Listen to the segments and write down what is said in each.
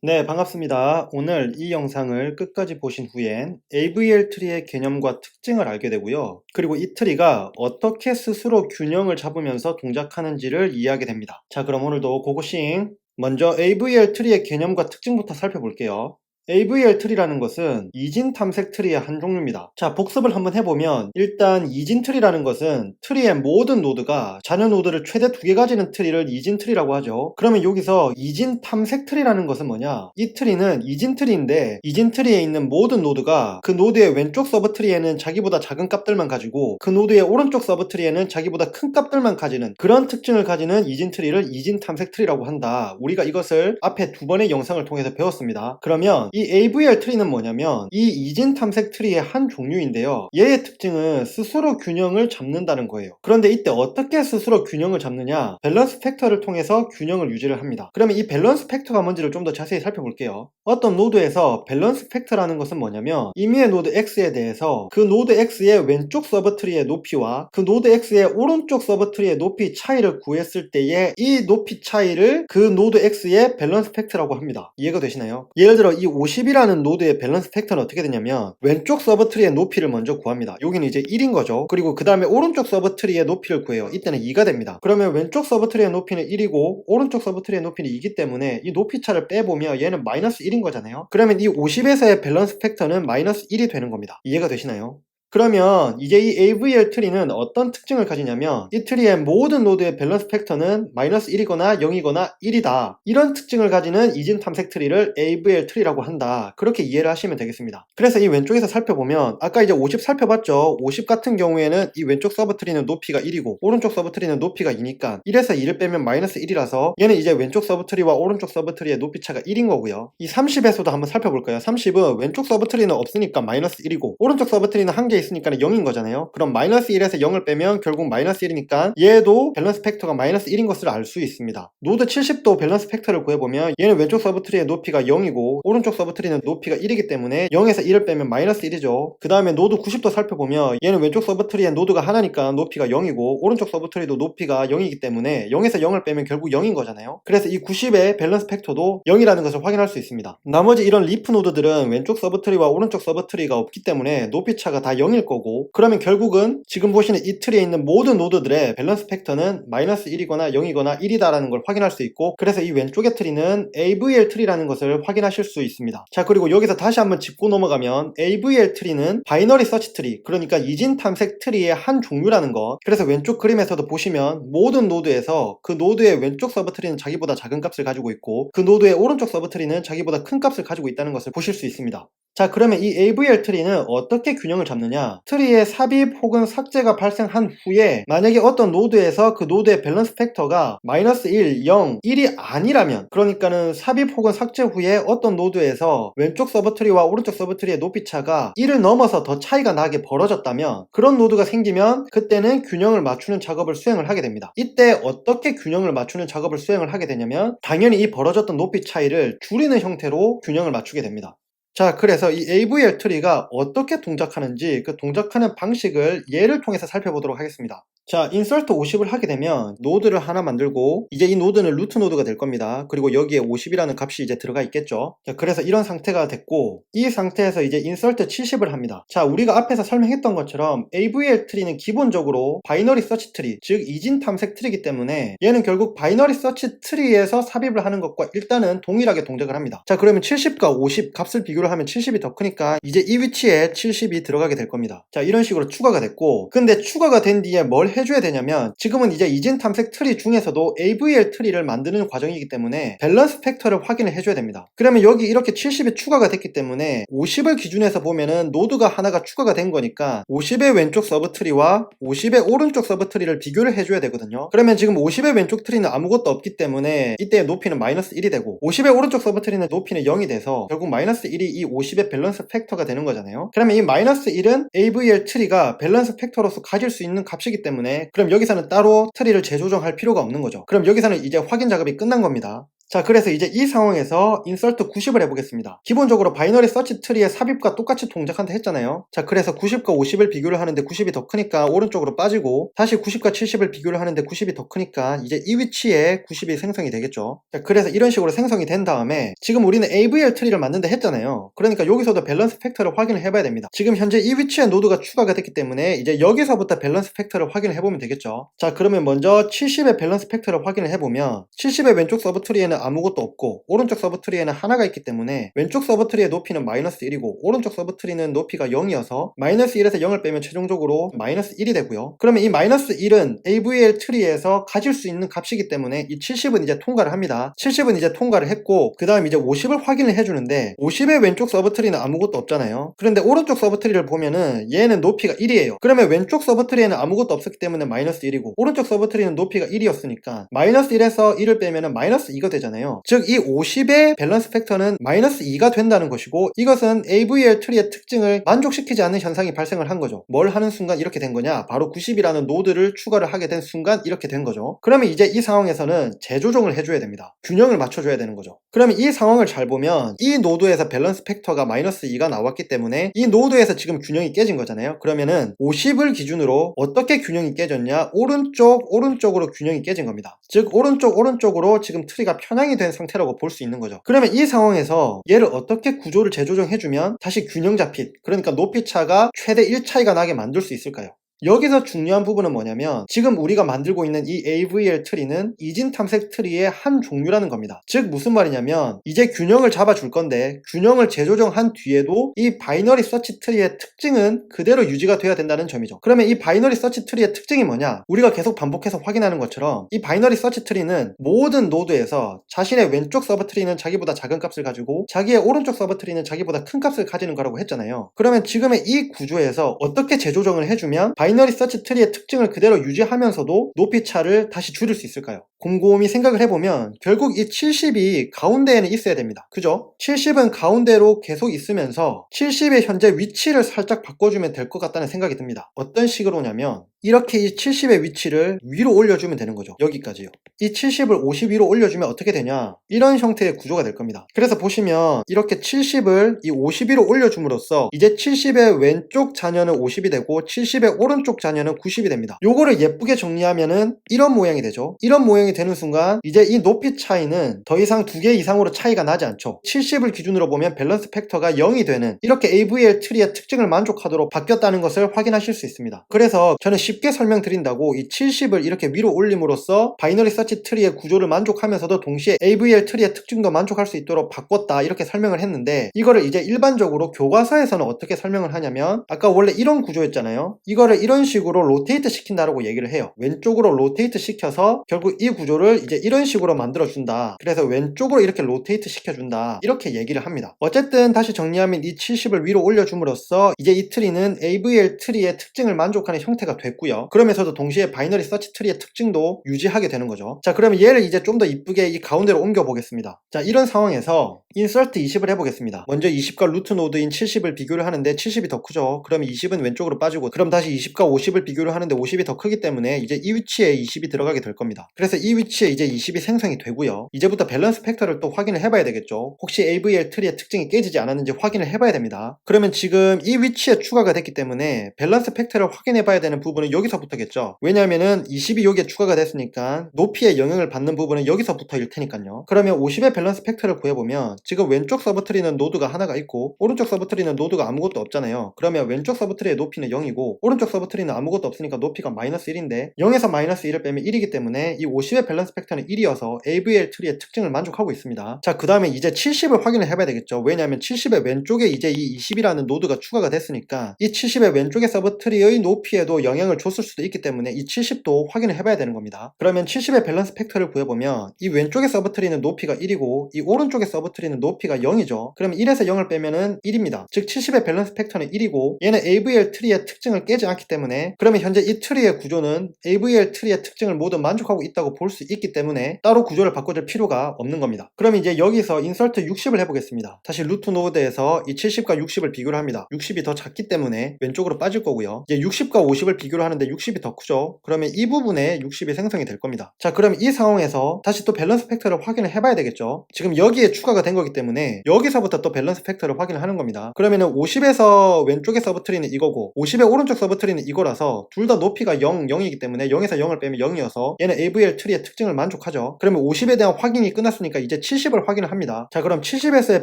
네, 반갑습니다. 오늘 이 영상을 끝까지 보신 후엔 AVL 트리의 개념과 특징을 알게 되고요. 그리고 이 트리가 어떻게 스스로 균형을 잡으면서 동작하는지를 이해하게 됩니다. 자, 그럼 오늘도 고고싱! 먼저 AVL 트리의 개념과 특징부터 살펴볼게요. AVL 트리라는 것은 이진 탐색 트리의 한 종류입니다. 자, 복습을 한번 해보면 일단 이진 트리라는 것은 트리의 모든 노드가 자녀 노드를 최대 2개 가지는 트리를 이진 트리라고 하죠. 그러면 여기서 이진 탐색 트리라는 것은 뭐냐? 이 트리는 이진 트리인데 이진 트리에 있는 모든 노드가 그 노드의 왼쪽 서브 트리에는 자기보다 작은 값들만 가지고 그 노드의 오른쪽 서브 트리에는 자기보다 큰 값들만 가지는 그런 특징을 가지는 이진 트리를 이진 탐색 트리라고 한다. 우리가 이것을 앞에 2번의 영상을 통해서 배웠습니다. 그러면 이 AVL 트리는 뭐냐면 이 이진 탐색 트리의 한 종류인데요. 얘의 특징은 스스로 균형을 잡는다는 거예요. 그런데 이때 어떻게 스스로 균형을 잡느냐? 밸런스 팩터를 통해서 균형을 유지를 합니다. 그러면 이 밸런스 팩터가 뭔지를 좀 더 자세히 살펴볼게요. 어떤 노드에서 밸런스 팩터라는 것은 뭐냐면 이미의 노드 X에 대해서 그 노드 X의 왼쪽 서브트리의 높이와 그 노드 X의 오른쪽 서브트리의 높이 차이를 구했을 때의 이 높이 차이를 그 노드 X의 밸런스 팩터라고 합니다. 이해가 되시나요? 예를 들어 이 50이라는 노드의 밸런스 팩터는 어떻게 되냐면 왼쪽 서브트리의 높이를 먼저 구합니다. 여기는 이제 1인 거죠. 그리고 그 다음에 오른쪽 서브트리의 높이를 구해요. 이때는 2가 됩니다. 그러면 왼쪽 서브트리의 높이는 1이고 오른쪽 서브트리의 높이는 2기 때문에 이 높이 차를 빼보면 얘는 마이너스 1인 거잖아요. 그러면 이 50에서의 밸런스 팩터는 마이너스 1이 되는 겁니다. 이해가 되시나요? 그러면 이제 이 AVL 트리는 어떤 특징을 가지냐면 이 트리의 모든 노드의 밸런스 팩터는 마이너스 1이거나 0이거나 1이다. 이런 특징을 가지는 이진 탐색 트리를 AVL 트리라고 한다. 그렇게 이해를 하시면 되겠습니다. 그래서 이 왼쪽에서 살펴보면 아까 이제 50 살펴봤죠. 50 같은 경우에는 이 왼쪽 서브 트리는 높이가 1이고 오른쪽 서브 트리는 높이가 2니까 1에서 2를 빼면 마이너스 1이라서 얘는 이제 왼쪽 서브 트리와 오른쪽 서브 트리의 높이 차가 1인 거고요. 이 30에서도 한번 살펴볼까요? 30은 왼쪽 서브 트리는 없으니까 마이너스 1이고 오른쪽 서브 트리는 한 개 있으니까 0인 거잖아요. 그럼 마이너스 1에서 0을 빼면 결국 마이너스 1이니까 얘도 밸런스 팩터가 마이너스 1인 것을 알 수 있습니다. 노드 70도 밸런스 팩터를 구해보면 얘는 왼쪽 서브트리의 높이가 0이고 오른쪽 서브트리는 높이가 1이기 때문에 0에서 1을 빼면 마이너스 1이죠. 그 다음에 노드 90도 살펴보면 얘는 왼쪽 서브트리의 노드가 하나니까 높이가 0이고 오른쪽 서브트리도 높이가 0이기 때문에 0에서 0을 빼면 결국 0인 거잖아요. 그래서 이 90의 밸런스 팩터도 0이라는 것을 확인할 수 있습니다. 나머지 이런 리프 노드들은 왼쪽 서브트리와 오른쪽 서브트리가 없기 때문에 높이 차가 다 0일 거고 그러면 결국은 지금 보시는 이 트리에 있는 모든 노드들의 밸런스 팩터는 마이너스 1이거나 0이거나 1이다라는 걸 확인할 수 있고 그래서 이 왼쪽의 트리는 AVL 트리라는 것을 확인하실 수 있습니다. 자, 그리고 여기서 다시 한번 짚고 넘어가면 AVL 트리는 바이너리 서치 트리, 그러니까 이진 탐색 트리의 한 종류라는 것. 그래서 왼쪽 그림에서도 보시면 모든 노드에서 그 노드의 왼쪽 서브트리는 자기보다 작은 값을 가지고 있고 그 노드의 오른쪽 서브트리는 자기보다 큰 값을 가지고 있다는 것을 보실 수 있습니다. 자, 그러면 이 AVL 트리는 어떻게 균형을 잡느냐? 트리의 삽입 혹은 삭제가 발생한 후에 만약에 어떤 노드에서 그 노드의 밸런스 팩터가 마이너스 1, 0, 1이 아니라면 그러니까는 삽입 혹은 삭제 후에 어떤 노드에서 왼쪽 서브트리와 오른쪽 서브트리의 높이 차가 1을 넘어서 더 차이가 나게 벌어졌다면 그런 노드가 생기면 그때는 균형을 맞추는 작업을 수행을 하게 됩니다. 이때 어떻게 균형을 맞추는 작업을 수행을 하게 되냐면 당연히 이 벌어졌던 높이 차이를 줄이는 형태로 균형을 맞추게 됩니다. 자, 그래서 이 AVL 트리가 어떻게 동작하는지 그 동작하는 방식을 예를 통해서 살펴보도록 하겠습니다. 자, 인서트 50을 하게 되면 노드를 하나 만들고 이제 이 노드는 루트 노드가 될 겁니다. 그리고 여기에 50이라는 값이 이제 들어가 있겠죠. 자, 그래서 이런 상태가 됐고 이 상태에서 이제 인서트 70을 합니다. 자, 우리가 앞에서 설명했던 것처럼 AVL 트리는 기본적으로 바이너리 서치 트리, 즉 이진 탐색 트리이기 때문에 얘는 결국 바이너리 서치 트리에서 삽입을 하는 것과 일단은 동일하게 동작을 합니다. 자, 그러면 70과 50 값을 비교를 하면 70이 더 크니까 이제 이 위치에 70이 들어가게 될 겁니다. 자, 이런 식으로 추가가 됐고 근데 추가가 된 뒤에 뭘 해줘야 되냐면 지금은 이제 이진 탐색 트리 중에서도 AVL 트리를 만드는 과정이기 때문에 밸런스 팩터를 확인을 해줘야 됩니다. 그러면 여기 이렇게 70이 추가가 됐기 때문에 50을 기준에서 보면은 노드가 하나가 추가가 된 거니까 50의 왼쪽 서브 트리와 50의 오른쪽 서브 트리를 비교를 해줘야 되거든요. 그러면 지금 50의 왼쪽 트리는 아무것도 없기 때문에 이때 높이는 마이너스 1이 되고 50의 오른쪽 서브 트리는 높이는 0이 돼서 결국 마이너스 1이 이 50의 밸런스 팩터가 되는 거잖아요. 그러면 이 마이너스 1은 AVL 트리가 밸런스 팩터로서 가질 수 있는 값이기 때문에 그럼 여기서는 따로 트리를 재조정할 필요가 없는 거죠. 그럼 여기서는 이제 확인 작업이 끝난 겁니다. 자, 그래서 이제 이 상황에서 insert 90을 해보겠습니다. 기본적으로 바이너리 서치 트리의 삽입과 똑같이 동작한다 했잖아요. 자, 그래서 90과 50을 비교를 하는데 90이 더 크니까 오른쪽으로 빠지고, 다시 90과 70을 비교를 하는데 90이 더 크니까 이제 이 위치에 90이 생성이 되겠죠. 자, 그래서 이런 식으로 생성이 된 다음에 지금 우리는 AVL 트리를 만든다 했잖아요. 그러니까 여기서도 밸런스 팩터를 확인을 해봐야 됩니다. 지금 현재 이 위치에 노드가 추가가 됐기 때문에 이제 여기서부터 밸런스 팩터를 확인을 해보면 되겠죠. 자, 그러면 먼저 70의 밸런스 팩터를 확인을 해보면 70의 왼쪽 서브트리에는 아무것도 없고 오른쪽 서브트리에는 하나가 있기 때문에 왼쪽 서브트리의 높이는 마이너스 1이고 오른쪽 서브트리는 높이가 0이어서 마이너스 1에서 0을 빼면 최종적으로 마이너스 1이 되고요. 그러면 이 마이너스 1은 AVL 트리에서 가질 수 있는 값이기 때문에 이 70은 이제 통과를 합니다. 70은 이제 통과를 했고 그 다음 이제 50을 확인을 해주는데 50의 왼쪽 서브트리는 아무것도 없잖아요. 그런데 오른쪽 서브트리를 보면은 얘는 높이가 1이에요. 그러면 왼쪽 서브트리에는 아무것도 없었기 때문에 마이너스 1이고 오른쪽 서브트리는 높이가 1이었으니까 마이너스 1에서 1을 빼면은 마이너스 2가 되잖아요. 즉 이 50의 밸런스 팩터는 마이너스 2가 된다는 것이고 이것은 AVL 트리의 특징을 만족시키지 않는 현상이 발생을 한 거죠. 뭘 하는 순간 이렇게 된 거냐? 바로 90이라는 노드를 추가를 하게 된 순간 이렇게 된 거죠. 그러면 이제 이 상황에서는 재조정을 해줘야 됩니다. 균형을 맞춰줘야 되는 거죠. 그러면 이 상황을 잘 보면 이 노드에서 밸런스 팩터가 마이너스 2가 나왔기 때문에 이 노드에서 지금 균형이 깨진 거잖아요. 그러면은 50을 기준으로 어떻게 균형이 깨졌냐? 오른쪽으로 균형이 깨진 겁니다. 즉 오른쪽으로 지금 트리가 편향이 된 상태라고 볼 수 있는 거죠. 그러면 이 상황에서 얘를 어떻게 구조를 재조정해주면 다시 균형 잡힌, 그러니까 높이 차가 최대 1 차이가 나게 만들 수 있을까요? 여기서 중요한 부분은 뭐냐면 지금 우리가 만들고 있는 이 AVL 트리는 이진 탐색 트리의 한 종류라는 겁니다. 즉 무슨 말이냐면 이제 균형을 잡아줄 건데 균형을 재조정한 뒤에도 이 바이너리 서치 트리의 특징은 그대로 유지가 돼야 된다는 점이죠. 그러면 이 바이너리 서치 트리의 특징이 뭐냐? 우리가 계속 반복해서 확인하는 것처럼 이 바이너리 서치 트리는 모든 노드에서 자신의 왼쪽 서브 트리는 자기보다 작은 값을 가지고 자기의 오른쪽 서브 트리는 자기보다 큰 값을 가지는 거라고 했잖아요. 그러면 지금의 이 구조에서 어떻게 재조정을 해주면 바이너리 서치 트리의 특징을 그대로 유지하면서도 높이 차를 다시 줄일 수 있을까요? 곰곰이 생각을 해보면 결국 이 70이 가운데에는 있어야 됩니다. 그죠? 70은 가운데로 계속 있으면서 70의 현재 위치를 살짝 바꿔주면 될 것 같다는 생각이 듭니다. 어떤 식으로냐면 이렇게 이 70의 위치를 위로 올려주면 되는 거죠. 여기까지요. 이 70을 50 위로 올려주면 어떻게 되냐? 이런 형태의 구조가 될 겁니다. 그래서 보시면 이렇게 70을 이 50 위로 올려줌으로써 이제 70의 왼쪽 자녀는 50이 되고 70의 오른쪽 자녀는 90이 됩니다. 요거를 예쁘게 정리하면은 이런 모양이 되죠. 이런 모양이 되는 순간 이제 이 높이 차이는 더 이상 2개 이상으로 차이가 나지 않죠. 70을 기준으로 보면 밸런스 팩터가 0이 되는 이렇게 AVL 트리의 특징을 만족하도록 바뀌었다는 것을 확인하실 수 있습니다. 그래서 저는 쉽게 설명드린다고 이 70을 이렇게 위로 올림으로써 바이너리 서치 트리의 구조를 만족하면서도 동시에 AVL 트리의 특징도 만족할 수 있도록 바꿨다 이렇게 설명을 했는데 이거를 이제 일반적으로 교과서에서는 어떻게 설명을 하냐면 아까 원래 이런 구조였잖아요. 이거를 이런 식으로 로테이트 시킨다라고 얘기를 해요. 왼쪽으로 로테이트 시켜서 결국 이 구조를 이제 이런 식으로 만들어준다. 그래서 왼쪽으로 이렇게 로테이트 시켜준다. 이렇게 얘기를 합니다. 어쨌든 다시 정리하면 이 70을 위로 올려줌으로써 이제 이 트리는 AVL 트리의 특징을 만족하는 형태가 됐고요. 그러면서도 동시에 바이너리 서치 트리의 특징도 유지하게 되는 거죠. 자, 그러면 얘를 이제 좀 더 이쁘게 이 가운데로 옮겨 보겠습니다. 자, 이런 상황에서 insert 20을 해보겠습니다. 먼저 20과 루트 노드인 70을 비교를 하는데 70이 더 크죠. 그러면 20은 왼쪽으로 빠지고 그럼 다시 20과 50을 비교를 하는데 50이 더 크기 때문에 이제 이 위치에 20이 들어가게 될 겁니다. 그래서 이 위치에 이제 20이 생성이 되고요. 이제부터 밸런스 팩터를 또 확인을 해봐야 되겠죠. 혹시 AVL 트리의 특징이 깨지지 않았는지 확인을 해봐야 됩니다. 그러면 지금 이 위치에 추가가 됐기 때문에 밸런스 팩터를 확인해 봐야 되는 부분은 여기서부터겠죠. 왜냐하면은 20이 여기에 추가가 됐으니까 높이에 영향을 받는 부분은 여기서부터일 테니까요. 그러면 50의 밸런스 팩터를 구해보면 지금 왼쪽 서브트리는 노드가 하나가 있고 오른쪽 서브트리는 노드가 아무것도 없잖아요. 그러면 왼쪽 서브트리의 높이는 0이고 오른쪽 서브트리는 아무것도 없으니까 높이가 마이너스 1인데 0에서 마이너스 1을 빼면 1이기 때문에 이 50의 밸런스 팩터는 1이어서 AVL 트리의 특징을 만족하고 있습니다. 자, 그 다음에 이제 70을 확인을 해봐야 되겠죠. 왜냐하면 70의 왼쪽에 이제 이 20이라는 노드가 추가가 됐으니까 이 70의 왼쪽의 서브트리의 높이에도 영향을 줬을 수도 있기 때문에 이 70도 확인을 해봐야 되는 겁니다. 그러면 70의 밸런스 팩터를 구해보면 이 왼쪽의 서브트리는 높이가 1이고 이 오른쪽의 서브트리는 높이가 0이죠. 그러면 1에서 0을 빼면은 1입니다. 즉 70의 밸런스 팩터는 1이고 얘는 AVL 트리의 특징을 깨지 않기 때문에 그러면 현재 이 트리의 구조는 AVL 트리의 특징을 모두 만족하고 있다고 볼 수 있기 때문에 따로 구조를 바꿔줄 필요가 없는 겁니다. 그러면 이제 여기서 인서트 60을 해보겠습니다. 다시 루트 노드에서 이 70과 60을 비교를 합니다. 60이 더 작기 때문에 왼쪽으로 빠질 거고요. 이제 60과 50을 비교를 하는데 60이 더 크죠. 그러면 이 부분에 60이 생성이 될 겁니다. 자, 그럼 이 상황에서 다시 또 밸런스 팩터를 확인을 해봐야 되겠죠. 지금 여기에 추가가 된 거기 때문에 여기서부터 또 밸런스 팩터를 확인을 하는 겁니다. 그러면은 50에서 왼쪽의 서브트리는 이거고 50의 오른쪽 서브트리는 이거라서 둘 다 높이가 0, 0이기 때문에 0에서 0을 빼면 0이어서 얘는 AVL 트리의 특징을 만족하죠. 그러면 50에 대한 확인이 끝났으니까 이제 70을 확인을 합니다. 자, 그럼 70에서의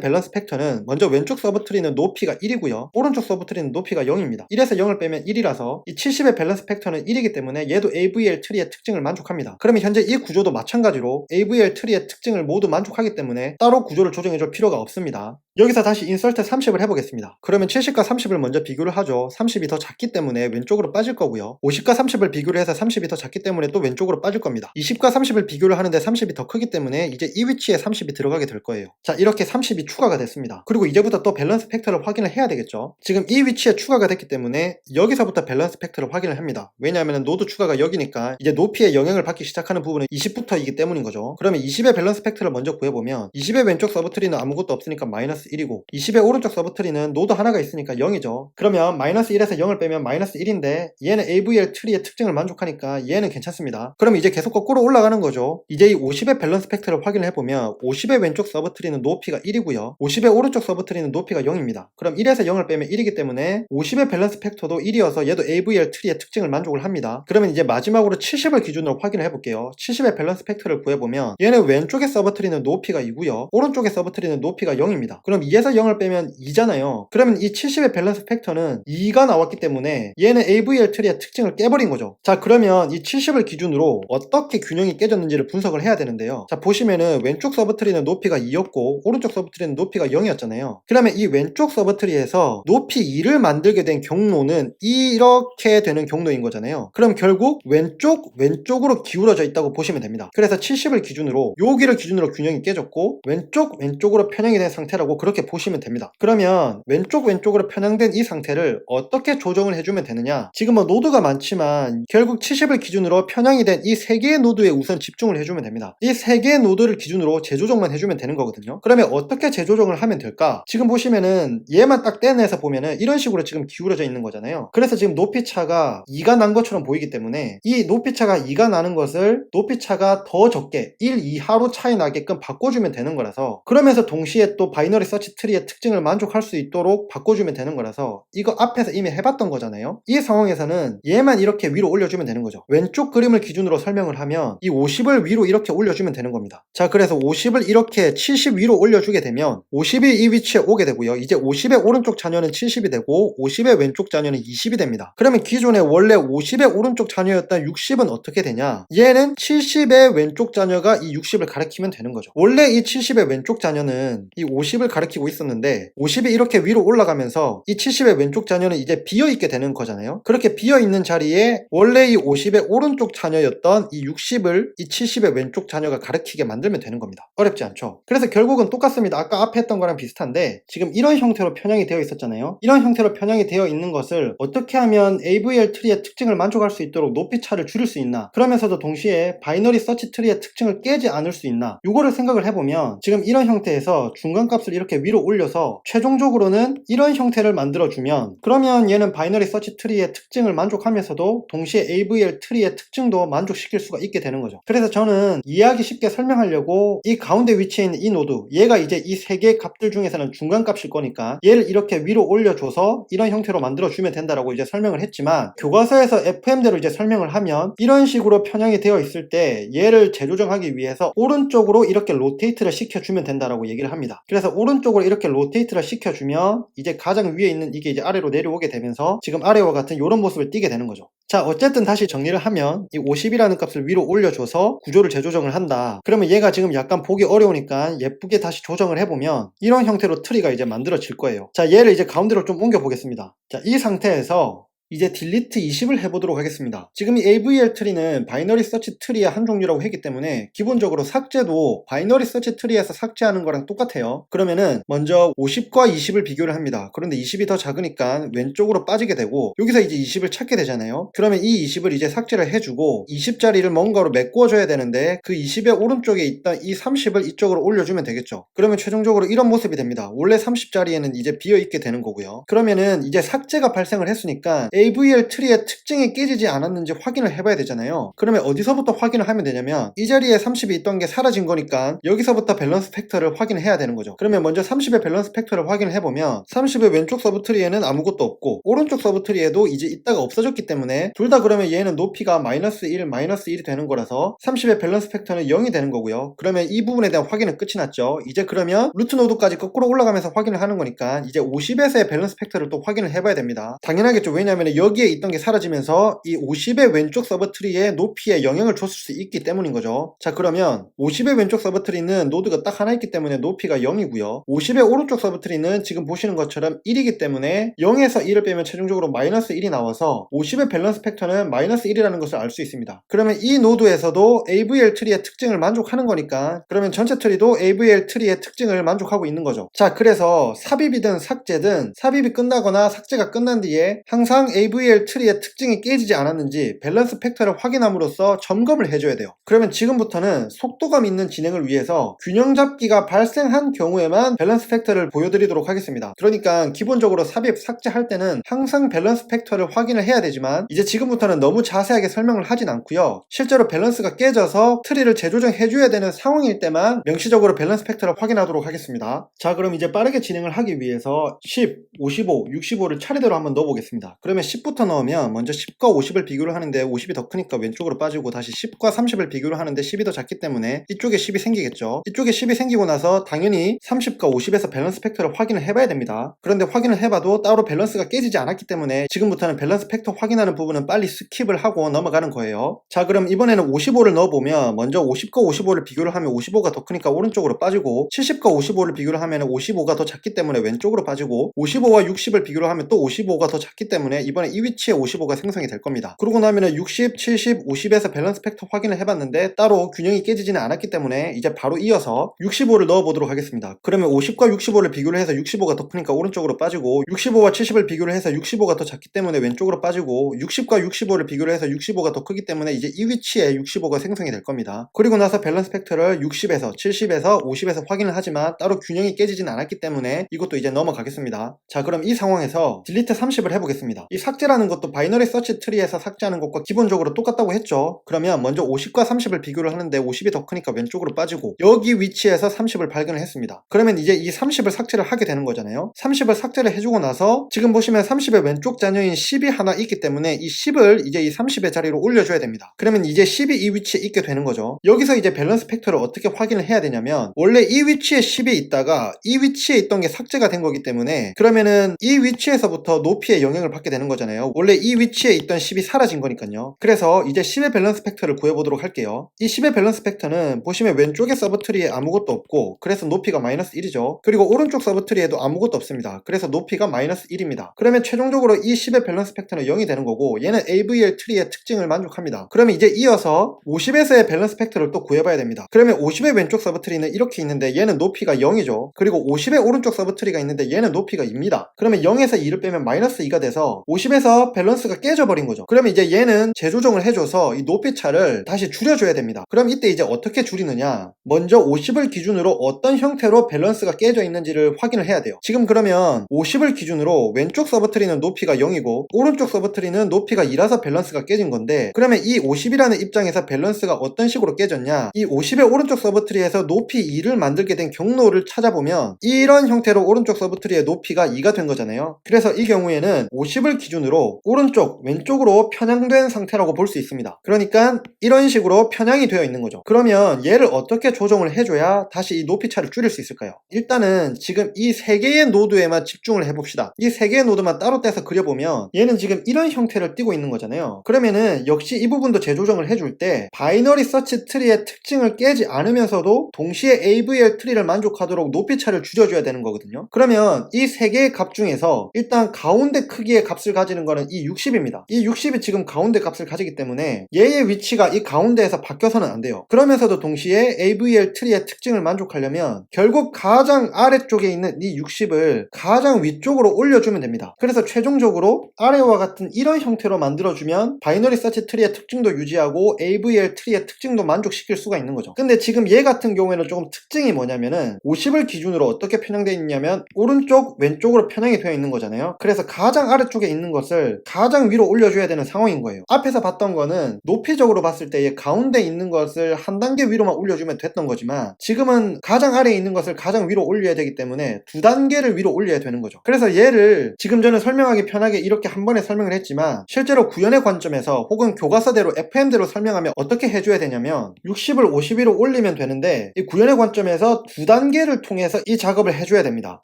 밸런스 팩터는 먼저 왼쪽 서브트리는 높이가 1이고요. 오른쪽 서브트리는 높이가 0입니다. 1에서 0을 빼면 1이라서 이 70의 밸런스 팩터는 1이기 때문에 얘도 AVL 트리의 특징을 만족합니다. 그러면 현재 이 구조도 마찬가지로 AVL 트리의 특징을 모두 만족하기 때문에 따로 구조를 조정해줄 필요가 없습니다. 여기서 다시 인서트 30을 해보겠습니다. 그러면 70과 30을 먼저 비교를 하죠. 30이 더 작기 때문에 왼쪽으로 빠질 거고요. 50과 30을 비교를 해서 30이 더 작기 때문에 또 왼쪽으로 빠질 겁니다. 20과 30을 비교를 하는데 30이 더 크기 때문에 이제 이 위치에 30이 들어가게 될 거예요. 자, 이렇게 30이 추가가 됐습니다. 그리고 이제부터 또 밸런스 팩터를 확인을 해야 되겠죠. 지금 이 위치에 추가가 됐기 때문에 여기서부터 밸런스 팩터를 확인을 합니다. 왜냐하면 노드 추가가 여기니까 이제 높이에 영향을 받기 시작하는 부분은 20부터이기 때문인 거죠. 그러면 20의 밸런스 팩터를 먼저 구해보면 20의 왼쪽 서브트리는 아무것도 없으니까 마이너스 1이고 20의 오른쪽 서브트리는 노드 하나가 있으니까 0이죠. 그러면 마이너스 1에서 0을 빼면 마이너스 1인데 얘는 AVL 트리의 특징을 만족하니까 얘는 괜찮습니다. 그럼 이제 계속 거꾸로 올라가는 거죠. 이제 이 50의 밸런스 팩터를 확인을 해보면 50의 왼쪽 서브트리는 높이가 1이고요. 50의 오른쪽 서브트리는 높이가 0입니다. 그럼 1에서 0을 빼면 1이기 때문에 50의 밸런스 팩터도 1이어서 얘도 AVL 트리의 특징을 만족을 합니다. 그러면 이제 마지막으로 70을 기준으로 확인을 해볼게요. 70의 밸런스 팩터를 구해보면 얘는 왼쪽의 서브트리는 높이가 2고요. 오른쪽의 서브트리는 높이가 0입니다. 그럼 2에서 0을 빼면 2잖아요. 그러면 이 70의 밸런스 팩터는 2가 나왔기 때문에 얘는 AVL 트리의 특징을 깨버린 거죠. 자, 그러면 이 70을 기준으로 어떻게 균형이 깨졌는지를 분석을 해야 되는데요. 자, 보시면은 왼쪽 서브트리는 높이가 2였고 오른쪽 서브트리는 높이가 0이었잖아요. 그러면 이 왼쪽 서브트리에서 높이 2를 만들게 된 경로는 이렇게 되는 경로인 거잖아요. 그럼 결국 왼쪽으로 기울어져 있다고 보시면 됩니다. 그래서 70을 기준으로 여기를 기준으로 균형이 깨졌고 왼쪽으로 편향이 된 상태라고 그렇게 보시면 됩니다. 그러면 왼쪽으로 편향된 이 상태를 어떻게 조정을 해주면 되느냐? 지금 뭐 노드가 많지만 결국 70을 기준으로 편향이 된 이 3개의 노드에 우선 집중을 해주면 됩니다. 이 3개의 노드를 기준으로 재조정만 해주면 되는 거거든요. 그러면 어떻게 재조정을 하면 될까? 지금 보시면은 얘만 딱 떼내서 보면은 이런 식으로 지금 기울어져 있는 거잖아요. 그래서 지금 높이차가 2가 난 것처럼 보이기 때문에 이 높이차가 2가 나는 것을 높이차가 더 적게 1 이하로 차이 나게끔 바꿔주면 되는 거라서, 그러면서 동시에 또 바이너리 서치 트리의 특징을 만족할 수 있도록 바꿔주면 되는 거라서 이거 앞에서 이미 해봤던 거잖아요. 이 상황에서는 얘만 이렇게 위로 올려주면 되는 거죠. 왼쪽 그림을 기준으로 설명을 하면 이 50을 위로 이렇게 올려주면 되는 겁니다. 자, 그래서 50을 이렇게 70 위로 올려주게 되면 50이 이 위치에 오게 되고요. 이제 50의 오른쪽 자녀는 70이 되고 50의 왼쪽 자녀는 20이 됩니다. 그러면 기존에 원래 50의 오른쪽 자녀였던 60은 어떻게 되냐? 얘는 70의 왼쪽 자녀가 이 60을 가리키면 되는 거죠. 원래 이 70의 왼쪽 자녀는 이 50을 가리키고 있었는데 50이 이렇게 위로 올라가면서 이 70의 왼쪽 자녀는 이제 비어있게 되는 거잖아요. 그렇게 비어있는 자리에 원래 이 50의 오른쪽 자녀였던 이 60을 이 70의 왼쪽 자녀가 가리키게 만들면 되는 겁니다. 어렵지 않죠? 그래서 결국은 똑같습니다. 아까 앞에 했던 거랑 비슷한데 지금 이런 형태로 편향이 되어 있었잖아요. 이런 형태로 편향이 되어 있는 것을 어떻게 하면 AVL 트리의 특징을 만족할 수 있도록 높이차를 줄일 수 있나, 그러면서도 동시에 바이너리 서치 트리의 특징을 깨지 않을 수 있나, 이거를 생각을 해보면 지금 이런 형태에서 중간값을 이렇게 위로 올려서 최종적으로는 이런 형태를 만들어주면, 그러면 얘는 바이너리 서치 트리의 특징을 만족하면서도 동시에 AVL 트리의 특징도 만족시킬 수가 있게 되는 거죠. 그래서 저는 이해하기 쉽게 설명하려고 이 가운데 위치에 있는 이 노드, 얘가 이제 이 세 개의 값들 중에서는 중간값일 거니까 얘를 이렇게 위로 올려줘서 이런 형태로 만들어주면 된다라고 이제 설명을 했지만, 교과서에서 FM대로 이제 설명을 하면 이런 식으로 편향이 되어 있을 때 얘를 재조정하기 위해서 오른쪽으로 이렇게 로테이트를 시켜주면 된다라고 얘기를 합니다. 그래서 오른쪽으로 이렇게 로테이트를 시켜주면 이제 가장 위에 있는 이게 이제 아래로 내려오게 되면서 지금 아래와 같은 이런 모습을 띠게 되는 거죠. 자, 어쨌든 다시 정리를 하면 이 50이라는 값을 위로 올려줘서 구조를 재조정을 한다. 그러면 얘가 지금 약간 보기 어려우니까 예쁘게 다시 조정을 해보면 이런 형태로 트리가 이제 만들어질 거예요. 자, 얘를 이제 가운데로 좀 옮겨 보겠습니다. 자, 이 상태에서 이제 딜리트 20을 해보도록 하겠습니다. 지금 이 AVL 트리는 바이너리 서치 트리의 한 종류라고 했기 때문에 기본적으로 삭제도 바이너리 서치 트리에서 삭제하는 거랑 똑같아요. 그러면은 먼저 50과 20을 비교를 합니다. 그런데 20이 더 작으니까 왼쪽으로 빠지게 되고 여기서 이제 20을 찾게 되잖아요. 그러면 이 20을 이제 삭제를 해주고 20짜리를 뭔가로 메꿔줘야 되는데 그 20의 오른쪽에 있던 이 30을 이쪽으로 올려주면 되겠죠. 그러면 최종적으로 이런 모습이 됩니다. 원래 30짜리에는 이제 비어있게 되는 거고요. 그러면은 이제 삭제가 발생을 했으니까 AVL 트리의 특징이 깨지지 않았는지 확인을 해봐야 되잖아요. 그러면 어디서부터 확인을 하면 되냐면 이 자리에 30이 있던 게 사라진 거니까 여기서부터 밸런스 팩터를 확인을 해야 되는 거죠. 그러면 먼저 30의 밸런스 팩터를 확인을 해보면 30의 왼쪽 서브 트리에는 아무것도 없고 오른쪽 서브 트리에도 이제 있다가 없어졌기 때문에 둘 다 그러면 얘는 높이가 마이너스 1, 마이너스 1이 되는 거라서 30의 밸런스 팩터는 0이 되는 거고요. 그러면 이 부분에 대한 확인은 끝이 났죠. 이제 그러면 루트 노드까지 거꾸로 올라가면서 확인을 하는 거니까 이제 50에서의 밸런스 팩터를 또 확인을 해봐야 됩니다. 당연하겠죠. 왜냐하면 여기에 있던 게 사라지면서 이 50의 왼쪽 서브 트리의 높이에 영향을 줬을 수 있기 때문인 거죠. 자, 그러면 50의 왼쪽 서브 트리는 노드가 딱 하나 있기 때문에 높이가 0이고요. 50의 오른쪽 서브 트리는 지금 보시는 것처럼 1이기 때문에 0에서 1을 빼면 최종적으로 마이너스 1이 나와서 50의 밸런스 팩터는 마이너스 1이라는 것을 알 수 있습니다. 그러면 이 노드에서도 AVL 트리의 특징을 만족하는 거니까 그러면 전체 트리도 AVL 트리의 특징을 만족하고 있는 거죠. 자, 그래서 삽입이든 삭제든 삽입이 끝나거나 삭제가 끝난 뒤에 항상 AVL 트리의 특징이 깨지지 않았는지 밸런스 팩터를 확인함으로써 점검을 해줘야 돼요. 그러면 지금부터는 속도감 있는 진행을 위해서 균형 잡기가 발생한 경우에만 밸런스 팩터를 보여드리도록 하겠습니다. 그러니까 기본적으로 삽입 삭제할 때는 항상 밸런스 팩터를 확인을 해야 되지만 이제 지금부터는 너무 자세하게 설명을 하진 않고요. 실제로 밸런스가 깨져서 트리를 재조정해줘야 되는 상황일 때만 명시적으로 밸런스 팩터를 확인하도록 하겠습니다. 자, 그럼 이제 빠르게 진행을 하기 위해서 10, 55, 65를 차례대로 한번 넣어보겠습니다. 그러면 10부터 넣으면 먼저 10과 50을 비교를 하는데 50이 더 크니까 왼쪽으로 빠지고 다시 10과 30을 비교를 하는데 10이 더 작기 때문에 이쪽에 10이 생기겠죠. 이쪽에 10이 생기고 나서 당연히 30과 50에서 밸런스 팩터를 확인을 해봐야 됩니다. 그런데 확인을 해봐도 따로 밸런스가 깨지지 않았기 때문에 지금부터는 밸런스 팩터 확인하는 부분은 빨리 스킵을 하고 넘어가는 거예요. 자, 그럼 이번에는 55를 넣어보면 먼저 50과 55를 비교를 하면 55가 더 크니까 오른쪽으로 빠지고 70과 55를 비교를 하면 55가 더 작기 때문에 왼쪽으로 빠지고 55와 60을 비교를 하면 또 55가 더 작기 때문에 이번에 이 위치에 55가 생성이 될 겁니다. 그러고 나면 60, 70, 50에서 밸런스 팩터 확인을 해봤는데 따로 균형이 깨지지는 않았기 때문에 이제 바로 이어서 65를 넣어보도록 하겠습니다. 그러면 50과 65를 비교를 해서 65가 더 크니까 오른쪽으로 빠지고 65와 70을 비교를 해서 65가 더 작기 때문에 왼쪽으로 빠지고 60과 65를 비교를 해서 65가 더 크기 때문에 이제 이 위치에 65가 생성이 될 겁니다. 그리고 나서 밸런스 팩터를 60에서 70에서 50에서 확인을 하지만 따로 균형이 깨지진 않았기 때문에 이것도 이제 넘어가겠습니다. 자, 그럼 이 상황에서 딜리트 30을 해보겠습니다. 이 삭제라는 것도 바이너리 서치 트리에서 삭제하는 것과 기본적으로 똑같다고 했죠. 그러면 먼저 50과 30을 비교를 하는데 50이 더 크니까 왼쪽으로 빠지고 여기 위치에서 30을 발견을 했습니다. 그러면 이제 이 30을 삭제를 하게 되는 거잖아요. 30을 삭제를 해주고 나서 지금 보시면 30의 왼쪽 자녀인 10이 하나 있기 때문에 이 10을 이제 이 30의 자리로 올려줘야 됩니다. 그러면 이제 10이 이 위치에 있게 되는 거죠. 여기서 이제 밸런스 팩터를 어떻게 확인을 해야 되냐면 원래 이 위치에 10이 있다가 이 위치에 있던 게 삭제가 된 거기 때문에 그러면은 이 위치에서부터 높이에 영향을 받게 되는 거잖아요. 원래 이 위치에 있던 10이 사라진 거니까요. 그래서 이제 10의 밸런스 팩터를 구해보도록 할게요. 이 10의 밸런스 팩터는 보시면 왼쪽에 서브트리에 아무것도 없고 그래서 높이가 마이너스 1이죠. 그리고 오른쪽 서브트리에도 아무것도 없습니다. 그래서 높이가 마이너스 1입니다. 그러면 최종적으로 이 10의 밸런스 팩터는 0이 되는 거고 얘는 AVL 트리의 특징을 만족합니다. 그러면 이제 이어서 50에서의 밸런스 팩터를 또 구해봐야 됩니다. 그러면 50의 왼쪽 서브트리는 이렇게 있는데 얘는 높이가 0이죠. 그리고 50의 오른쪽 서브트리가 있는데 얘는 높이가 2입니다. 그러면 0에서 2를 빼면 마이너스 2가 돼서 50에서 밸런스가 깨져버린 거죠. 그러면 이제 얘는 재조정을 해줘서 이 높이 차를 다시 줄여줘야 됩니다. 그럼 이때 이제 어떻게 줄이느냐, 먼저 50을 기준으로 어떤 형태로 밸런스가 깨져 있는지를 확인을 해야 돼요. 지금 그러면 50을 기준으로 왼쪽 서브트리는 높이가 0이고 오른쪽 서브트리는 높이가 2라서 밸런스가 깨진 건데 그러면 이 50이라는 입장에서 밸런스가 어떤 식으로 깨졌냐, 이 50의 오른쪽 서브트리에서 높이 2를 만들게 된 경로를 찾아보면 이런 형태로 오른쪽 서브트리의 높이가 2가 된 거잖아요. 그래서 이 경우에는 50을 기준으로 오른쪽 왼쪽으로 편향된 상태라고 볼 수 있습니다. 그러니까 이런 식으로 편향이 되어 있는 거죠. 그러면 얘를 어떻게 조정을 해줘야 다시 이 높이 차를 줄일 수 있을까요? 일단은 지금 이 세 개의 노드에만 집중을 해봅시다. 이 세 개의 노드만 따로 떼서 그려보면 얘는 지금 이런 형태를 띠고 있는 거잖아요. 그러면은 역시 이 부분도 재조정을 해줄 때 바이너리 서치 트리의 특징을 깨지 않으면서도 동시에 AVL 트리를 만족하도록 높이 차를 줄여줘야 되는 거거든요. 그러면 이 세 개의 값 중에서 일단 가운데 크기의 값을 가지는 거는 이 60입니다. 이 60이 지금 가운데 값을 가지기 때문에 얘의 위치가 이 가운데에서 바뀌어서는 안 돼요. 그러면서도 동시에 AVL 트리의 특징을 만족하려면 결국 가장 아래쪽에 있는 이 60을 가장 위쪽으로 올려주면 됩니다. 그래서 최종적으로 아래와 같은 이런 형태로 만들어주면 바이너리 서치 트리의 특징도 유지하고 AVL 트리의 특징도 만족시킬 수가 있는 거죠. 근데 지금 얘 같은 경우에는 조금 특징이 뭐냐면은 50을 기준으로 어떻게 편향되어 있냐면 오른쪽 왼쪽으로 편향이 되어 있는 거잖아요. 그래서 가장 아래쪽에 있는 것을 가장 위로 올려줘야 되는 상황인 거예요. 앞에서 봤던 거는 높이적으로 봤을 때 가운데 있는 것을 한 단계 위로만 올려주면 됐던 거지만 지금은 가장 아래에 있는 것을 가장 위로 올려야 되기 때문에 두 단계를 위로 올려야 되는 거죠. 그래서 얘를 지금 저는 설명하기 편하게 이렇게 한 번에 설명을 했지만 실제로 구현의 관점에서 혹은 교과서대로 FM대로 설명하면 어떻게 해줘야 되냐면 60을 52로 올리면 되는데 이 구현의 관점에서 두 단계를 통해서 이 작업을 해줘야 됩니다.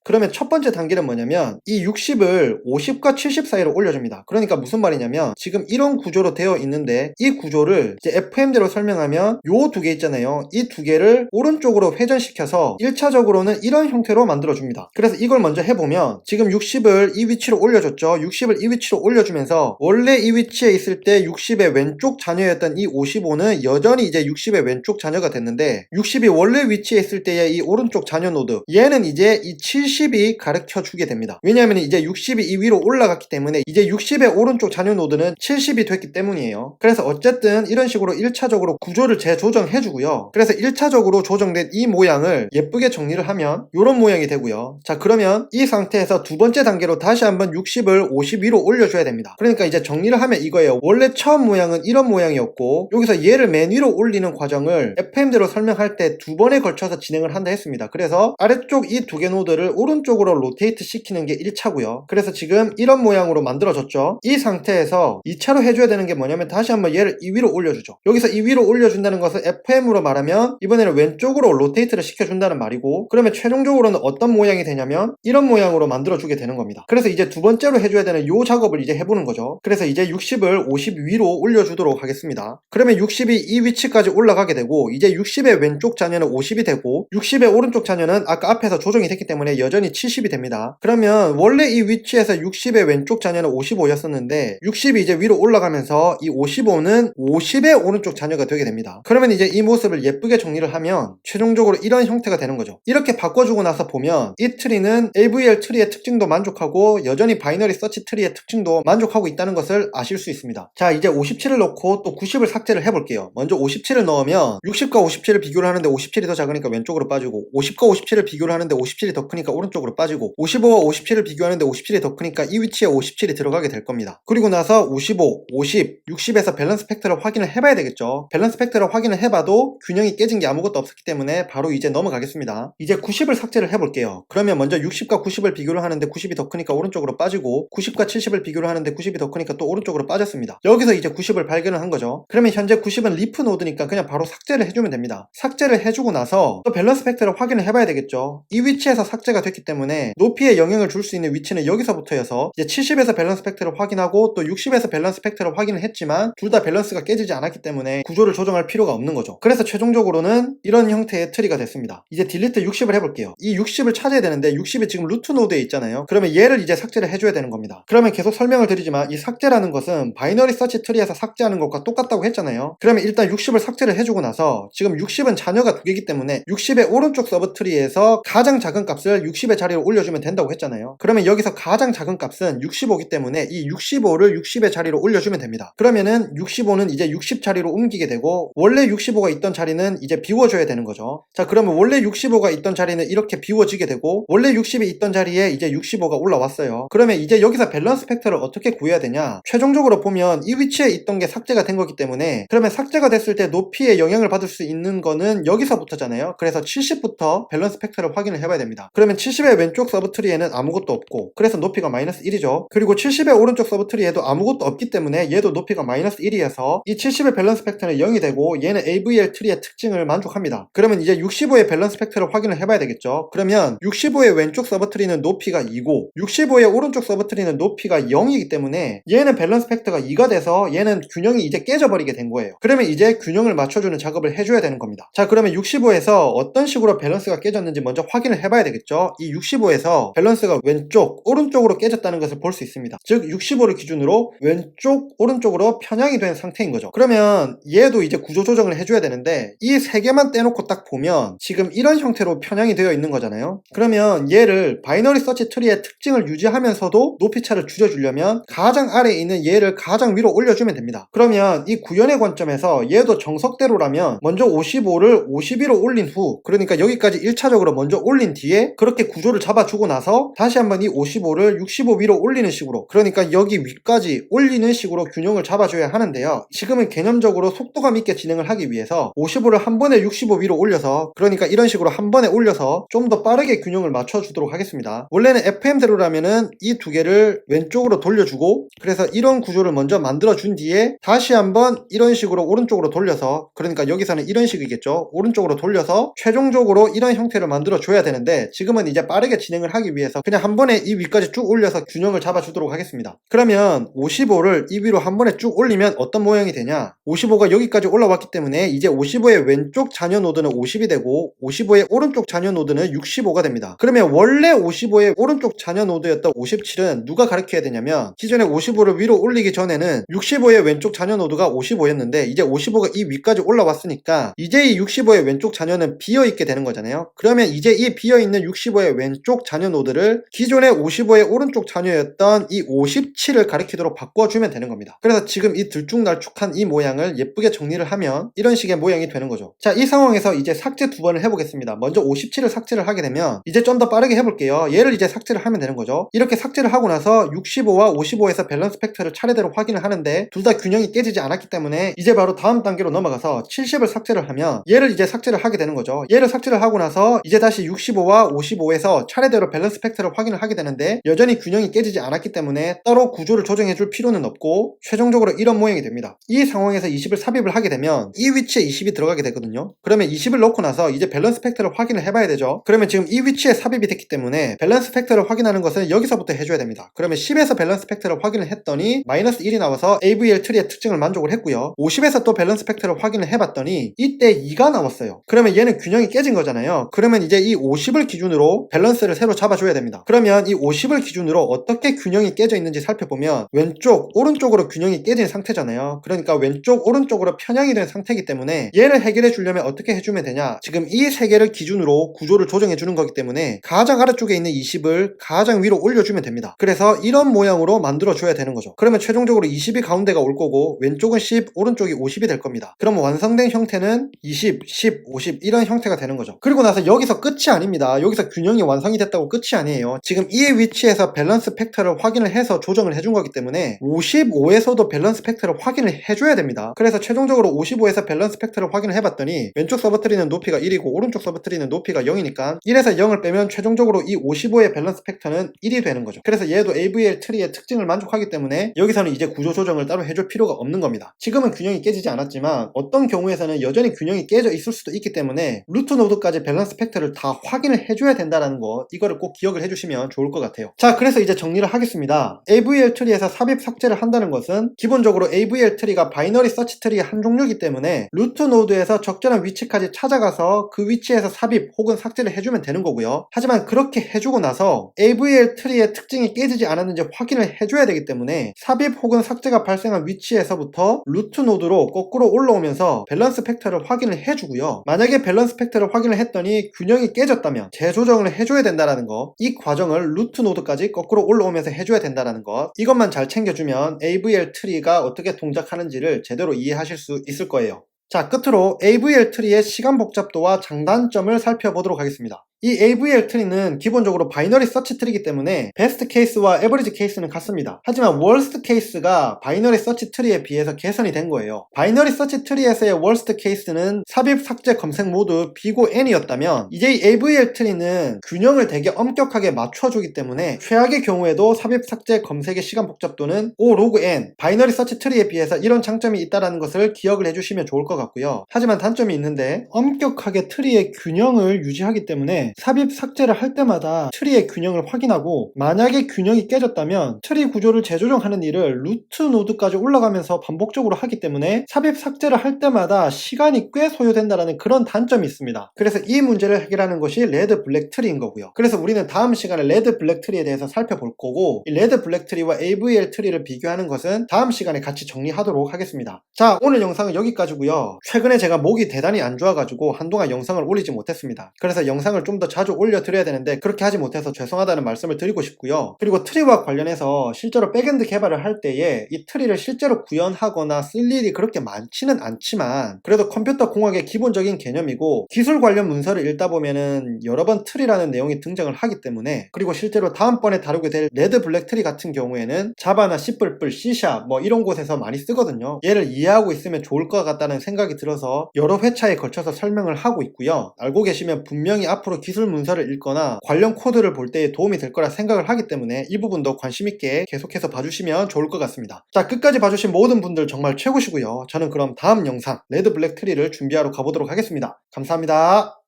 그러면 첫 번째 단계는 뭐냐면 이 60을 50과 70 사이로 올려줍니다. 그러니까 무슨 말이냐면 지금 이런 구조로 되어 있는데 이 구조를 이제 FM대로 설명하면 요 두 개 있잖아요. 이 두 개를 오른쪽으로 회전시켜서 1차적으로는 이런 형태로 만들어줍니다. 그래서 이걸 먼저 해보면 지금 60을 이 위치로 올려줬죠. 60을 이 위치로 올려주면서 원래 이 위치에 있을 때 60의 왼쪽 자녀였던 이 55는 여전히 이제 60의 왼쪽 자녀가 됐는데 60이 원래 위치에 있을 때의 이 오른쪽 자녀 노드 얘는 이제 이 70이 가르쳐 주게 됩니다. 왜냐하면 이제 60이 이 위로 올라갔기 때문에 이제 60의 오른쪽 자녀 노드는 70이 됐기 때문이에요. 그래서 어쨌든 이런 식으로 1차적으로 구조를 재조정해 주고요. 그래서 1차적으로 조정된 이 모양을 예쁘게 정리를 하면 이런 모양이 되고요. 자, 그러면 이 상태에서 두 번째 단계로 다시 한번 60을 52로 올려줘야 됩니다. 그러니까 이제 정리를 하면 이거예요. 원래 처음 모양은 이런 모양이었고 여기서 얘를 맨 위로 올리는 과정을 FM대로 설명할 때 두 번에 걸쳐서 진행을 한다 했습니다. 그래서 아래쪽 이 두 개 노드를 오른쪽으로 로테이트 시키는 게 1차고요. 그래서 지금 이런 모양으로 만들어졌죠. 이 상태에서 2차로 해줘야 되는 게 뭐냐면 다시 한번 얘를 이 위로 올려주죠. 여기서 이 위로 올려준다는 것은 FM으로 말하면 이번에는 왼쪽으로 로테이트를 시켜준다는 말이고 그러면 최종적으로는 어떤 모양이 되냐면 이런 모양으로 만들어주게 되는 겁니다. 그래서 이제 두 번째로 해줘야 되는 요 작업을 이제 해보는 거죠. 그래서 이제 60을 50 위로 올려주도록 하겠습니다. 그러면 60이 이 위치까지 올라가게 되고 이제 60의 왼쪽 자녀는 50이 되고 60의 오른쪽 자녀는 아까 앞에서 조정이 됐기 때문에 여전히 70이 됩니다. 그러면 원래 이 위치에서 60의 왼쪽 자녀는 55였었는데 60이 이제 위로 올라가면서 이 55는 50의 오른쪽 자녀가 되게 됩니다. 그러면 이제 이 모습을 예쁘게 정리를 하면 최종적으로 이런 형태가 되는 거죠. 이렇게 바꿔주고 나서 보면 이 트리는 AVL 트리의 특징도 만족하고 여전히 바이너리 서치 트리의 특징도 만족하고 있다는 것을 아실 수 있습니다. 자, 이제 57을 넣고 또 90을 삭제를 해볼게요. 먼저 57을 넣으면 60과 57을 비교를 하는데 57이 더 작으니까 왼쪽으로 빠지고 50과 57을 비교를 하는데 57이 더 크니까 오른쪽으로 빠지고 55와 57을 비교하는데 57이 더 크니까 이 위치에 57이 들어가게 될 겁니다. 그리고 나서 55, 50, 60에서 밸런스 팩터를 확인을 해봐야 되겠죠. 밸런스 팩터를 확인을 해봐도 균형이 깨진 게 아무것도 없었기 때문에 바로 이제 넘어가겠습니다. 이제 90을 삭제를 해볼게요. 그러면 먼저 60과 90을 비교를 하는데 90이 더 크니까 오른쪽으로 빠지고 90과 70을 비교를 하는데 90이 더 크니까 또 오른쪽으로 빠졌습니다. 여기서 이제 90을 발견을 한 거죠. 그러면 현재 90은 리프 노드니까 그냥 바로 삭제를 해주면 됩니다. 삭제를 해주고 나서 또 밸런스 팩터를 확인을 해봐야 되겠죠. 이 위치에서 삭제가 됐기 때문에 높이에 영향을 줄 수 있는 위치는 여기서부터여서 이제 70에서 밸런스 팩터를 확인하고 또 60에서 밸런스 팩터를 확인을 했지만 둘 다 밸런스가 깨지지 않았기 때문에 구조를 조정할 필요가 없는 거죠. 그래서 최종적으로는 이런 형태의 트리가 됐습니다. 이제 딜리트 60을 해볼게요. 이 60을 찾아야 되는데 60이 지금 루트 노드에 있잖아요. 그러면 얘를 이제 삭제를 해줘야 되는 겁니다. 그러면 계속 설명을 드리지만 이 삭제라는 것은 바이너리 서치 트리에서 삭제하는 것과 똑같다고 했잖아요. 그러면 일단 60을 삭제를 해주고 나서 지금 60은 자녀가 두 개이기 때문에 60의 오른쪽 서브 트리에서 가장 작은 값을 60의 자리로 올려주면 된다고 했잖아요. 그러면 여기서 가장 작은 값은 65이기 때문에 이 65를 60의 자리로 올려주면 됩니다. 그러면은 65는 이제 60 자리로 옮기게 되고 원래 65가 있던 자리는 이제 비워줘야 되는 거죠. 자, 그러면 원래 65가 있던 자리는 이렇게 비워지게 되고 원래 60이 있던 자리에 이제 65가 올라왔어요. 그러면 이제 여기서 밸런스 팩터를 어떻게 구해야 되냐? 최종적으로 보면 이 위치에 있던 게 삭제가 된 거기 때문에 그러면 삭제가 됐을 때 높이에 영향을 받을 수 있는 거는 여기서부터잖아요. 그래서 70부터 밸런스 팩터를 확인을 해봐야 됩니다. 그러면 70의 왼쪽 서브트리에는 아무것도 없고 그래서 높이가 마이너스 1이죠. 그리고 70의 오른쪽 서브트리에도 아무것도 없기 때문에 얘도 높이가 마이너스 1이어서 이 70의 밸런스 팩터는 0이 되고 얘는 AVL 트리의 특징을 만족합니다. 그러면 이제 65의 밸런스 팩터를 확인을 해봐야 되겠죠. 그러면 65의 왼쪽 서브트리는 높이가 2고 65의 오른쪽 서브트리는 높이가 0이기 때문에 얘는 밸런스 팩터가 2가 돼서 얘는 균형이 이제 깨져버리게 된 거예요. 그러면 이제 균형을 맞춰주는 작업을 해줘야 되는 겁니다. 자, 그러면 65에서 어떤 식으로 밸런스가 깨졌는지 먼저 확인을 해봐야 되겠죠. 이 65에서 밸런스가 왼쪽, 오른쪽으로 깨졌다는 것을 볼 수 있습니다. 있습니다. 즉 65를 기준으로 왼쪽 오른쪽으로 편향이 된 상태인 거죠. 그러면 얘도 이제 구조 조정을 해줘야 되는데 이 세 개만 떼놓고 딱 보면 지금 이런 형태로 편향이 되어 있는 거잖아요. 그러면 얘를 바이너리 서치 트리의 특징을 유지하면서도 높이차를 줄여주려면 가장 아래에 있는 얘를 가장 위로 올려주면 됩니다. 그러면 이 구현의 관점에서 얘도 정석대로라면 먼저 55를 52로 올린 후, 그러니까 여기까지 1차적으로 먼저 올린 뒤에 그렇게 구조를 잡아주고 나서 다시 한번 이 55를 65 위로 올리는 식으로, 그러니까 여기 위까지 올리는 식으로 균형을 잡아줘야 하는데요. 지금은 개념적으로 속도감 있게 진행을 하기 위해서 55를 한 번에 65 위로 올려서, 그러니까 이런 식으로 한 번에 올려서 좀 더 빠르게 균형을 맞춰주도록 하겠습니다. 원래는 FM대로라면은 이 두 개를 왼쪽으로 돌려주고, 그래서 이런 구조를 먼저 만들어준 뒤에 다시 한번 이런 식으로 오른쪽으로 돌려서, 그러니까 여기서는 이런 식이겠죠. 오른쪽으로 돌려서 최종적으로 이런 형태를 만들어줘야 되는데 지금은 이제 빠르게 진행을 하기 위해서 그냥 한 번에 이 위까지 쭉 올려서 균형을 잡아주도록 하겠습니다. 그러면 55를 이 위로 한 번에 쭉 올리면 어떤 모양이 되냐, 55가 여기까지 올라왔기 때문에 이제 55의 왼쪽 잔여 노드는 50이 되고 55의 오른쪽 잔여 노드는 65가 됩니다. 그러면 원래 55의 오른쪽 잔여 노드였던 57은 누가 가르쳐야 되냐면, 기존에 55를 위로 올리기 전에는 65의 왼쪽 잔여 노드가 55였는데 이제 55가 이 위까지 올라왔으니까 이제 이 65의 왼쪽 잔여는 비어있게 되는 거잖아요. 그러면 이제 이 비어있는 65의 왼쪽 잔여 노드를 기존의 55의 오른쪽 잔여였던 이 57을 가리키도록 바꿔주면 되는 겁니다. 그래서 지금 이 들쭉날쭉한 이 모양을 예쁘게 정리를 하면 이런 식의 모양이 되는 거죠. 자, 이 상황에서 이제 삭제 두 번을 해보겠습니다. 먼저 57을 삭제를 하게 되면 이제 좀 더 빠르게 해볼게요. 얘를 이제 삭제를 하면 되는 거죠. 이렇게 삭제를 하고 나서 65와 55에서 밸런스 팩터를 차례대로 확인을 하는데 둘 다 균형이 깨지지 않았기 때문에 이제 바로 다음 단계로 넘어가서 70을 삭제를 하면 얘를 이제 삭제를 하게 되는 거죠. 얘를 삭제를 하고 나서 이제 다시 65와 55에서 차례대로 밸런스 팩터를 확인을 하게 되는데 여전히 균형이 깨지지 않았기 때문에 따로 구조를 조정해 줄 필요는 없고 최종적으로 이런 모양이 됩니다. 이 상황에서 20을 삽입을 하게 되면 이 위치에 20이 들어가게 되거든요. 그러면 20을 넣고 나서 이제 밸런스 팩터를 확인을 해봐야 되죠. 그러면 지금 이 위치에 삽입이 됐기 때문에 밸런스 팩터를 확인하는 것은 여기서부터 해줘야 됩니다. 그러면 10에서 밸런스 팩터를 확인을 했더니 마이너스 1이 나와서 AVL 트리의 특징을 만족을 했고요. 50에서 또 밸런스 팩터를 확인을 해봤더니 이때 2가 나왔어요. 그러면 얘는 균형이 깨진 거잖아요. 그러면 이제 이 50을 기준으로 밸런스를 새로 잡아줘야 됩니다. 그러면 이 50을 기준으로 어떻게 균형이 깨져 있는지 살펴보면 왼쪽 오른쪽으로 균형이 깨진 상태잖아요. 그러니까 왼쪽 오른쪽으로 편향이 된 상태이기 때문에 얘를 해결해 주려면 어떻게 해주면 되냐, 지금 이 세 개를 기준으로 구조를 조정해 주는 거기 때문에 가장 아래쪽에 있는 20을 가장 위로 올려주면 됩니다. 그래서 이런 모양으로 만들어 줘야 되는 거죠. 그러면 최종적으로 20이 가운데가 올 거고 왼쪽은 10, 오른쪽이 50이 될 겁니다. 그럼 완성된 형태는 20, 10, 50 이런 형태가 되는 거죠. 그리고 나서 여기서 끝이 아닙니다. 여기서 균형이 완성이 됐다고 끝이 아니에요. 지금 이 위치에서 밸런스 팩터를 확인을 해서 조정을 해준 거기 때문에 55에서도 밸런스 팩터를 확인을 해줘야 됩니다. 그래서 최종적으로 55에서 밸런스 팩터를 확인을 해봤더니 왼쪽 서브트리는 높이가 1이고 오른쪽 서브트리는 높이가 0이니까 1에서 0을 빼면 최종적으로 이 55의 밸런스 팩터는 1이 되는 거죠. 그래서 얘도 AVL 트리의 특징을 만족하기 때문에 여기서는 이제 구조 조정을 따로 해줄 필요가 없는 겁니다. 지금은 균형이 깨지지 않았지만 어떤 경우에서는 여전히 균형이 깨져 있을 수도 있기 때문에 루트 노드까지 밸런스 팩터를 다 확인을 해줘야 된다는 거, 이거를 꼭 기억을 해주시면 좋을 것 같아요. 자, 그래서 이제 정리를 하겠습니다. AVL 트리에서 삽입 삭제를 한다는 것은 기본적으로 AVL 트리가 바이너리 서치 트리의 한 종류이기 때문에 루트 노드에서 적절한 위치까지 찾아가서 그 위치에서 삽입 혹은 삭제를 해주면 되는 거고요. 하지만 그렇게 해주고 나서 AVL 트리의 특징이 깨지지 않았는지 확인을 해줘야 되기 때문에 삽입 혹은 삭제가 발생한 위치에서부터 루트 노드로 거꾸로 올라오면서 밸런스 팩터를 확인을 해주고요. 만약에 밸런스 팩터를 확인을 했더니 균형이 깨졌다면 재조정을 해줘야 된다는 거, 이 과정을 루트 노드까지 거꾸로 올라오면서 해줘야 된다는 것, 이것만 잘 챙겨주면 AVL 트리가 어떻게 동작하는지를 제대로 이해하실 수 있을 거예요. 자, 끝으로 AVL 트리의 시간 복잡도와 장단점을 살펴보도록 하겠습니다. 이 AVL 트리는 기본적으로 바이너리 서치 트리이기 때문에 베스트 케이스와 에버리지 케이스는 같습니다. 하지만 월스트 케이스가 바이너리 서치 트리에 비해서 개선이 된 거예요. 바이너리 서치 트리에서의 월스트 케이스는 삽입, 삭제, 검색 모두 B고 N이었다면 이제 이 AVL 트리는 균형을 되게 엄격하게 맞춰주기 때문에 최악의 경우에도 삽입, 삭제, 검색의 시간 복잡도는 O 로그 N, 바이너리 서치 트리에 비해서 이런 장점이 있다는 것을 기억을 해주시면 좋을 것 같고요. 하지만 단점이 있는데 엄격하게 트리의 균형을 유지하기 때문에 때문에 삽입 삭제를 할 때마다 트리의 균형을 확인하고, 만약에 균형이 깨졌다면 트리 구조를 재조정하는 일을 루트 노드까지 올라가면서 반복적으로 하기 때문에 삽입 삭제를 할 때마다 시간이 꽤 소요된다는 그런 단점이 있습니다. 그래서 이 문제를 해결하는 것이 레드 블랙 트리인 거고요. 그래서 우리는 다음 시간에 레드 블랙 트리에 대해서 살펴볼 거고, 이 레드 블랙 트리와 AVL 트리를 비교하는 것은 다음 시간에 같이 정리하도록 하겠습니다. 자, 오늘 영상은 여기까지고요. 최근에 제가 목이 대단히 안 좋아가지고 한동안 영상을 올리지 못했습니다. 그래서 영상을 좀 더 자주 올려드려야 되는데 그렇게 하지 못해서 죄송하다는 말씀을 드리고 싶고요. 그리고 트리와 관련해서 실제로 백엔드 개발을 할 때에 이 트리를 실제로 구현하거나 쓸 일이 그렇게 많지는 않지만, 그래도 컴퓨터 공학의 기본적인 개념이고 기술 관련 문서를 읽다 보면은 여러 번 트리라는 내용이 등장을 하기 때문에, 그리고 실제로 다음번에 다루게 될 레드 블랙 트리 같은 경우에는 자바나 C++, C# 뭐 이런 곳에서 많이 쓰거든요. 얘를 이해하고 있으면 좋을 것 같다는 생각이 들어서 여러 회차에 걸쳐서 설명을 하고 있고요. 알고 계시면 분명히 앞으로 기술 문서를 읽거나 관련 코드를 볼 때에 도움이 될 거라 생각을 하기 때문에 이 부분도 관심 있게 계속해서 봐주시면 좋을 것 같습니다. 자, 끝까지 봐주신 모든 분들 정말 최고시고요. 저는 그럼 다음 영상 레드 블랙 트리를 준비하러 가보도록 하겠습니다. 감사합니다.